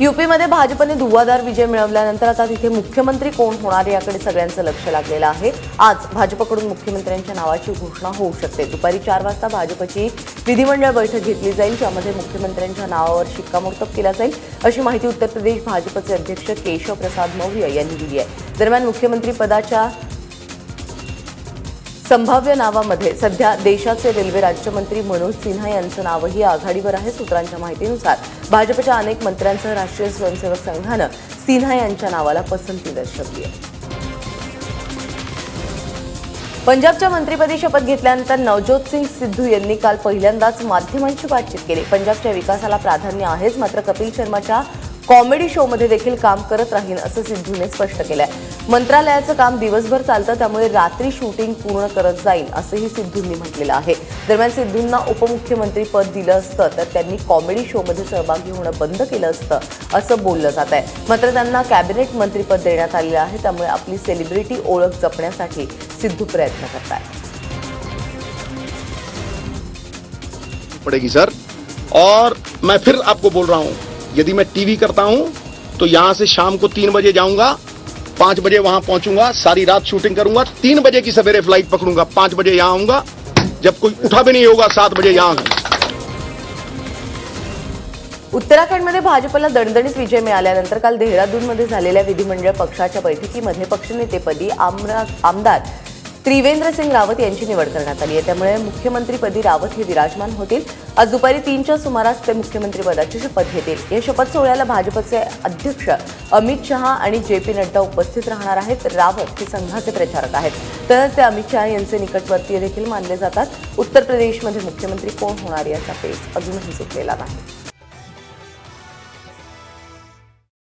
यूपीमध्ये भाजपने धुव्वाधार विजय मिळवल्यानंतर आता तिथे मुख्यमंत्री कोण होणार याकडे सगळ्यांचं लक्ष लागलेलं आहे। आज भाजपकडून मुख्यमंत्र्यांच्या नावाची घोषणा होऊ शकते। दुपारी 4 वाजता भाजपची विधिमंडळ बैठक घेतली जाईल, ज्यामध्ये मुख्यमंत्र्यांच्या नावावर शिक्कामोर्तब केला जाईल, अशी माहिती उत्तर प्रदेश भाजपचे अध्यक्ष केशव प्रसाद मौर्य यांनी दिली आहे। दरम्यान मुख्यमंत्री पदाच्या संभाव्य नावामध्ये सध्या देशाचे रेल्वे राज्यमंत्री मनोज सिन्हा यांचं नावही आघाडीवर आहे। सूत्रांच्या माहितीनुसार भाजपच्या अनेक मंत्र्यांसह राष्ट्रीय स्वयंसेवक संघानं सिन्हा यांच्या नावाला पसंती दर्शवली आहे। पंजाबच्या मंत्रिपदी शपथ घेतल्यानंतर नवज्योत सिंग सिद्धू यांनी काल पहिल्यांदाच माध्यमांशी बातचीत केली। पंजाबच्या विकासाला प्राधान्य आहेच, मात्र कपिल शर्माच्या कॉमेडी शोमध्ये देखील काम करत राहीन, असं सिद्धूने स्पष्ट केलंय। मंत्रालयाचं काम दिवसभर चालतं, त्यामुळे रात्री शूटिंग पूर्ण करत जाईल, असंही सिद्धूंनी म्हटलेलं आहे। दरम्यान सिद्धूंना उपमुख्यमंत्री पद दिलं असतं तर त्यांनी कॉमेडी शोमध्ये सहभागी होणं बंद केलं असतं, असं बोललं जात आहे। मात्र त्यांना कॅबिनेट मंत्रीपद देण्यात आलेलं आहे, त्यामुळे आपली सेलिब्रिटी ओळख जपण्यासाठी सिद्धू प्रयत्न करतायत। पड़ेगी सर, और मैं फिर आपको बोल रहा हूं, यदि मैं टीवी करता हूं तो यहां से शाम को 3 बजे जाऊंगा, 5 बजे वहां पहुंचूंगा, सारी रात शूटिंग करूंगा, 3 बजे की सवेरे फ्लाइट पकड़ूंगा, 5 बजे यहां आऊंगा, जब कोई उठा भी नहीं होगा 7 बजे यहां आऊंगा। उत्तराखंडमध्ये भाजपला दणदणीत विजय मिळाल्यानंतर काल देहरादूनमध्ये झालेल्या विधिमंडळ पक्षाच्या बैठकीमध्ये पक्षनेतेपदी आमदार त्रिवेंद्र सिंग रावत यांची निवड करण्यात आली आहे। त्यामुळे मुख्यमंत्रीपदी रावत हे विराजमान होतील। आज दुपारी 3च्या सुमारास ते मुख्यमंत्रीपदाची शपथ घेतील। या शपथ सोहळ्याला भाजपचे अध्यक्ष अमित शहा आणि जे.पी. नड्डा उपस्थित राहणार आहेत। रावत हे संघाचे प्रचारक आहेत, तर ते अमित शहा यांचे निकटवर्तीय देखील मानले जातात। उत्तर प्रदेशमध्ये मुख्यमंत्री कोण होणार याचा पेच अजूनही सुटलेला नाही।